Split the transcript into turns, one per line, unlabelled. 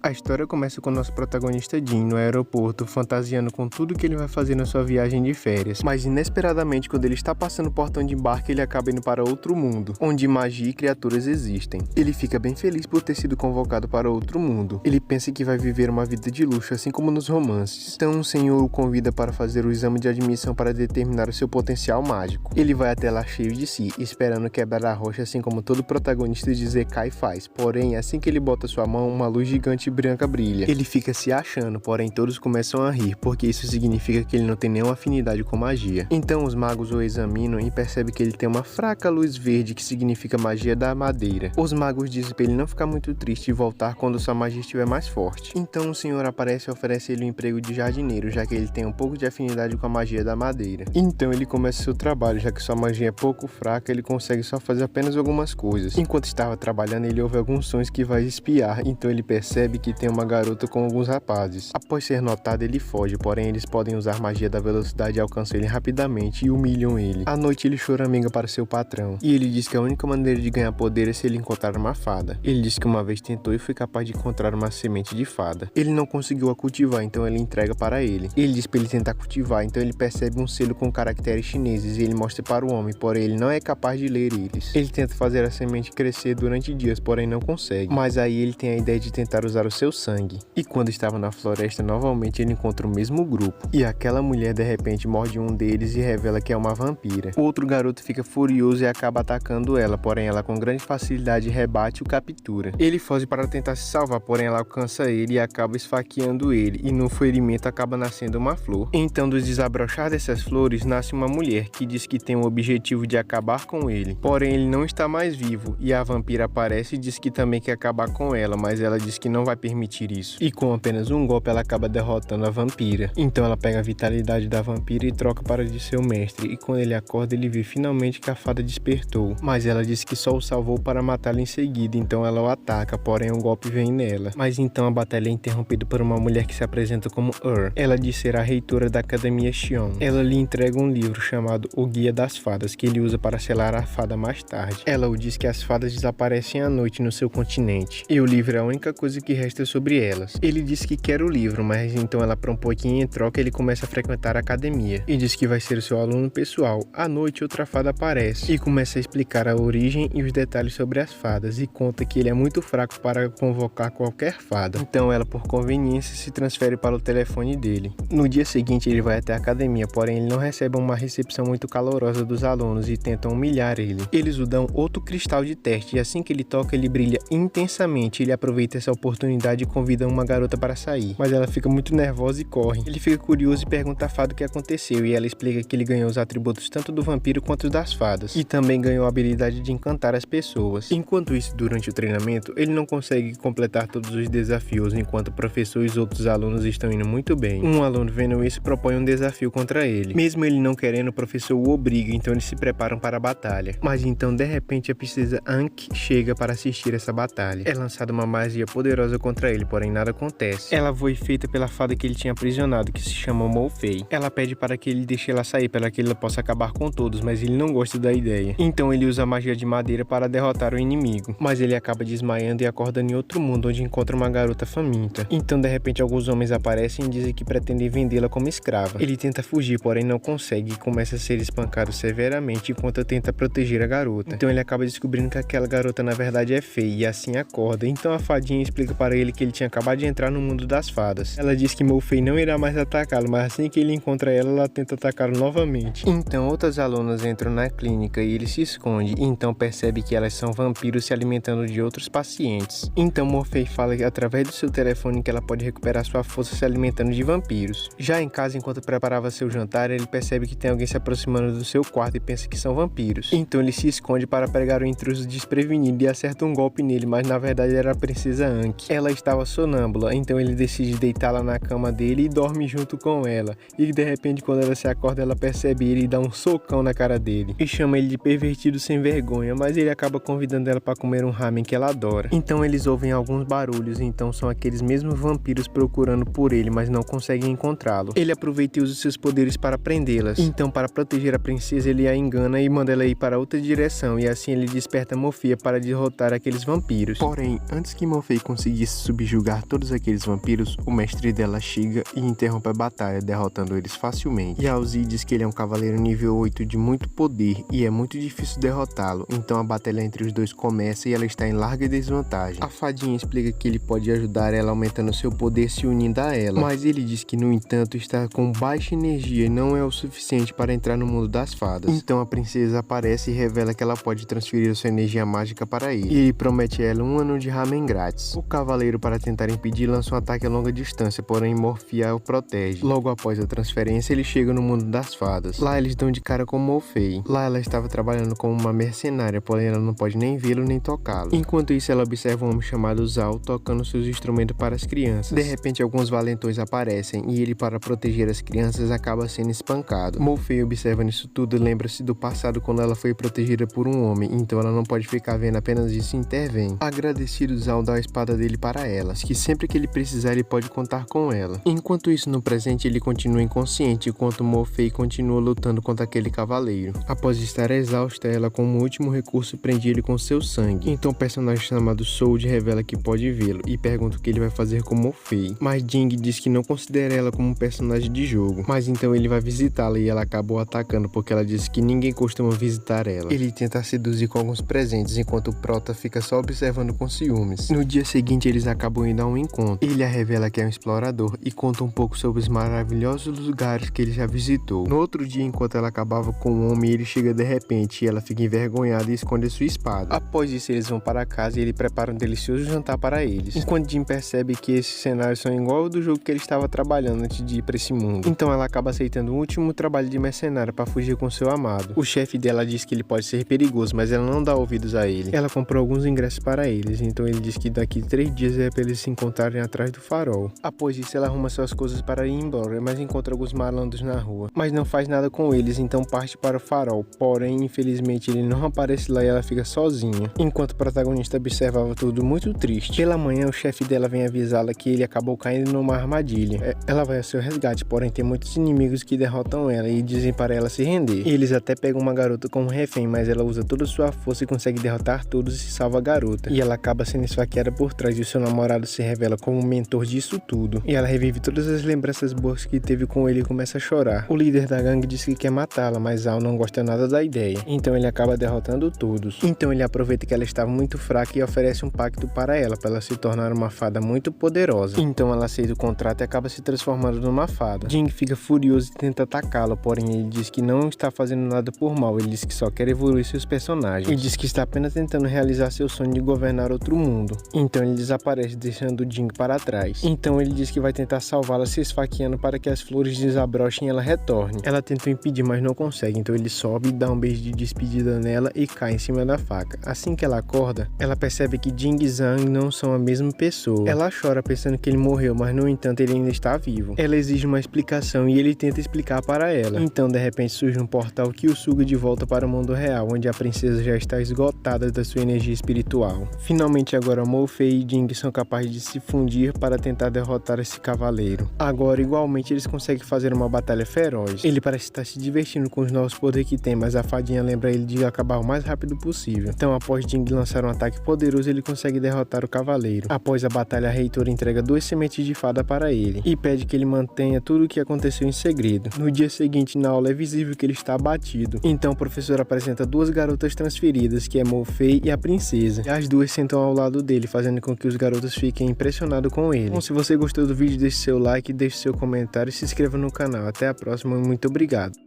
A história começa com o nosso protagonista Jin no aeroporto, fantasiando com tudo que ele vai fazer na sua viagem de férias. Mas inesperadamente, quando ele está passando o portão de embarque, ele acaba indo para outro mundo, onde magia e criaturas existem. Ele fica bem feliz por ter sido convocado para outro mundo. Ele pensa que vai viver uma vida de luxo, assim como nos romances. Então o senhor o convida para fazer o exame de admissão para determinar o seu potencial mágico. Ele vai até lá cheio de si, esperando quebrar a rocha, assim como todo protagonista de Zekai faz. Porém, assim que ele bota sua mão, uma luz gigante branca brilha. Ele fica se achando, porém todos começam a rir, porque isso significa que ele não tem nenhuma afinidade com magia. Então os magos o examinam e percebem que ele tem uma fraca luz verde, que significa magia da madeira. Os magos dizem para ele não ficar muito triste e voltar quando sua magia estiver mais forte. Então o senhor aparece e oferece ele um emprego de jardineiro, já que ele tem um pouco de afinidade com a magia da madeira. Então ele começa seu trabalho, já que sua magia é pouco fraca, ele consegue só fazer apenas algumas coisas. Enquanto estava trabalhando, ele ouve alguns sons que vai espiar, então ele percebe que tem uma garota com alguns rapazes. Após ser notado, ele foge, porém eles podem usar magia da velocidade e alcançam ele rapidamente e humilham ele. À noite ele choraminga para seu patrão, e ele diz que a única maneira de ganhar poder é se ele encontrar uma fada. Ele diz que uma vez tentou e foi capaz de encontrar uma semente de fada. Ele não conseguiu a cultivar, então ele entrega para ele. Ele diz para ele tentar cultivar, então ele percebe um selo com caracteres chineses e ele mostra para o homem, porém ele não é capaz de ler eles. Ele tenta fazer a semente crescer durante dias, porém não consegue. Mas aí ele tem a ideia de tentar usar o seu sangue. E quando estava na floresta, novamente ele encontra o mesmo grupo. E aquela mulher de repente morde um deles e revela que é uma vampira. O outro garoto fica furioso e acaba atacando ela, porém ela com grande facilidade rebate e o captura. Ele foge para tentar se salvar, porém ela alcança ele e acaba esfaqueando ele, e no ferimento acaba nascendo uma flor. Então dos desabrochar dessas flores nasce uma mulher que diz que tem o objetivo de acabar com ele. Porém ele não está mais vivo, e a vampira aparece e diz que também quer acabar com ela, mas ela diz que não vai permitir isso. E com apenas um golpe ela acaba derrotando a vampira. Então ela pega a vitalidade da vampira e troca para de seu mestre, e quando ele acorda ele vê finalmente que a fada despertou. Mas ela diz que só o salvou para matá-lo em seguida, então ela o ataca, porém um golpe vem nela. Mas então a batalha é interrompida por uma mulher que se apresenta como Ela diz ser a reitora da Academia Xion. Ela lhe entrega um livro chamado O Guia das Fadas, que ele usa para selar a fada mais tarde. Ela o diz que as fadas desaparecem à noite no seu continente, e o livro é a única coisa que resta sobre elas. Ele diz que quer o livro, mas então ela para um pouquinho em troca ele começa a frequentar a academia, e diz que vai ser seu aluno pessoal. À noite outra fada aparece, e começa a explicar a origem e os detalhes sobre as fadas, e conta que ele é muito fraco para convocar qualquer fada. Então ela por conveniência se transfere para o telefone dele. No dia seguinte ele vai até a academia, porém ele não recebe uma recepção muito calorosa dos alunos e tentam humilhar ele. Eles o dão outro cristal de teste, e assim que ele toca ele brilha intensamente. Ele aproveita essa oportunidade e convida uma garota para sair, mas ela fica muito nervosa e corre. Ele fica curioso e pergunta à fada o que aconteceu, e ela explica que ele ganhou os atributos tanto do vampiro quanto das fadas, e também ganhou a habilidade de encantar as pessoas. Enquanto isso, durante o treinamento, ele não consegue completar todos os desafios, enquanto o professor e os outros alunos estão indo muito bem. Um aluno vendo isso propõe um desafio contra ele. Mesmo ele não querendo, o professor o obriga, então eles se preparam para a batalha. Mas então, de repente, a princesa Ankh chega para assistir essa batalha. É lançada uma magia poderosa contra ele, porém nada acontece. Ela foi feita pela fada que ele tinha aprisionado, que se chama Morfei. Ela pede para que ele deixe ela sair, para que ele possa acabar com todos, mas ele não gosta da ideia. Então ele usa a magia de madeira para derrotar o inimigo, mas ele acaba desmaiando e acorda em outro mundo, onde encontra uma garota faminta. Então de repente alguns homens aparecem e dizem que pretendem vendê-la como escrava. Ele tenta fugir, porém não consegue, e começa a ser espancado severamente enquanto tenta proteger a garota. Então ele acaba descobrindo que aquela garota na verdade é feia, e assim acorda. Então a fadinha explica para ele que ele tinha acabado de entrar no mundo das fadas. Ela diz que Morfei não irá mais atacá-lo, mas assim que ele encontra ela, ela tenta atacá-lo novamente. Então outras alunas entram na clínica e ele se esconde, e então percebe que elas são vampiros se alimentando de outros pacientes. Então Morfei fala através do seu telefone que ela pode recuperar sua força se alimentando de vampiros. Já em casa, enquanto preparava seu jantar, ele percebe que tem alguém se aproximando do seu quarto e pensa que são vampiros. Então ele se esconde para pegar o intruso desprevenido e acerta um golpe nele, mas na verdade era a princesa Ankh. Ela estava sonâmbula, então ele decide deitá-la na cama dele e dorme junto com ela. E de repente, quando ela se acorda, ela percebe ele e dá um socão na cara dele e chama ele de pervertido sem vergonha, mas ele acaba convidando ela para comer um ramen que ela adora. Então eles ouvem alguns barulhos, então são aqueles mesmos vampiros procurando por ele, mas não conseguem encontrá-lo. Ele aproveita e usa seus poderes para prendê-las. Então, para proteger a princesa, ele a engana e manda ela ir para outra direção, e assim ele desperta Morfei para derrotar aqueles vampiros. Porém, antes que Morfei conseguisse subjugar todos aqueles vampiros, o mestre dela chega e interrompe a batalha, derrotando eles facilmente. E a Uzi diz que ele é um cavaleiro nível 8 de muito poder e é muito difícil derrotá-lo, então a batalha entre os dois começa e ela está em larga desvantagem. A fadinha explica que ele pode ajudar ela aumentando seu poder se unindo a ela, mas ele diz que no entanto está com baixa energia e não é o suficiente para entrar no mundo das fadas. Então a princesa aparece e revela que ela pode transferir sua energia mágica para ele, e ele promete a ela 1 ano de ramen grátis. O cavaleiro, para tentar impedir, lança um ataque a longa distância, porém Morfia o protege. Logo após a transferência, ele chega no mundo das fadas. Lá eles dão de cara com Morfei. Lá ela estava trabalhando como uma mercenária, porém ela não pode nem vê-lo nem tocá-lo. Enquanto isso, ela observa um homem chamado Zal tocando seus instrumentos para as crianças. De repente, alguns valentões aparecem e ele, para proteger as crianças, acaba sendo espancado. Morfei, observando isso tudo, lembra-se do passado quando ela foi protegida por um homem, então ela não pode ficar vendo apenas isso e intervém. Agradecido, Zal dá a espada dele para elas, que sempre que ele precisar ele pode contar com ela. Enquanto isso, no presente, ele continua inconsciente, enquanto Morfei continua lutando contra aquele cavaleiro. Após estar exausta, ela, como último recurso, prende ele com seu sangue. Então o personagem chamado Sold revela que pode vê-lo e pergunta o que ele vai fazer com Morfei. Mas Jing diz que não considera ela como um personagem de jogo, mas então ele vai visitá-la e ela acabou atacando porque ela disse que ninguém costuma visitar ela. Ele tenta seduzir com alguns presentes, enquanto o Prota fica só observando com ciúmes. No dia seguinte, eles acabam indo a um encontro. Ele a revela que é um explorador e conta um pouco sobre os maravilhosos lugares que ele já visitou. No outro dia, enquanto ela acabava com o homem, ele chega de repente e ela fica envergonhada e esconde sua espada. Após isso, eles vão para casa e ele prepara um delicioso jantar para eles. Enquanto Jim percebe que esses cenários são igual ao do jogo que ele estava trabalhando antes de ir para esse mundo. Então ela acaba aceitando o último trabalho de mercenária para fugir com seu amado. O chefe dela diz que ele pode ser perigoso, mas ela não dá ouvidos a ele. Ela comprou alguns ingressos para eles, então ele diz que daqui 3 dias é para eles se encontrarem atrás do farol. Após isso, ela arruma suas coisas para ir embora, mas encontra alguns malandros na rua, mas não faz nada com eles, então parte para o farol. Porém, infelizmente, ele não aparece lá e ela fica sozinha, enquanto o protagonista observava tudo muito triste. Pela manhã, o chefe dela vem avisá-la que ele acabou caindo numa armadilha. Ela vai ao seu resgate, porém tem muitos inimigos que derrotam ela e dizem para ela se render. Eles até pegam uma garota como refém, mas ela usa toda a sua força e consegue derrotar todos e salva a garota. E ela acaba sendo esfaqueada por trás e o seu namorado se revela como o mentor disso tudo. E ela revive todas as lembranças boas que teve com ele e começa a chorar. O líder da gangue diz que quer matá-la, mas Al não gosta nada da ideia. Então ele acaba derrotando todos. Então ele aproveita que ela estava muito fraca e oferece um pacto para ela se tornar uma fada muito poderosa. Então ela aceita o contrato e acaba se transformando numa fada. Jing fica furioso e tenta atacá-la, porém ele diz que não está fazendo nada por mal, ele diz que só quer evoluir seus personagens. Ele diz que está apenas tentando realizar seu sonho de governar outro mundo. Então ele desaparece, deixando Jing para trás. Então ele diz que vai tentar salvá-la se esfaqueando para que as flores desabrochem e ela retorne. Ela tenta impedir, mas não consegue, então ele sobe, dá um beijo de despedida nela e cai em cima da faca. Assim que ela acorda, ela percebe que Jing e Zhang não são a mesma pessoa. Ela chora pensando que ele morreu, mas no entanto ele ainda está vivo. Ela exige uma explicação e ele tenta explicar para ela. Então de repente surge um portal que o suga de volta para o mundo real, onde a princesa já está esgotada da sua energia espiritual. Finalmente agora Morfei e Jing são capazes de se fundir para tentar derrotar esse cavaleiro. Agora igualmente eles conseguem fazer uma batalha feroz. Ele parece estar se divertindo com os novos poderes que tem, mas a fadinha lembra ele de acabar o mais rápido possível. Então após Jing lançar um ataque poderoso, ele consegue derrotar o cavaleiro. Após a batalha, a reitora entrega 2 sementes de fada para ele e pede que ele mantenha tudo o que aconteceu em segredo. No dia seguinte, na aula, é visível que ele está abatido. Então o professor apresenta 2 garotas transferidas, que é Morfei e a princesa. E as duas sentam ao lado dele, fazendo com que os garotos fiquem impressionados com ele. Bom, se você gostou do vídeo, deixe seu like, deixe seu comentário e se inscreva no canal. Até a próxima e muito obrigado.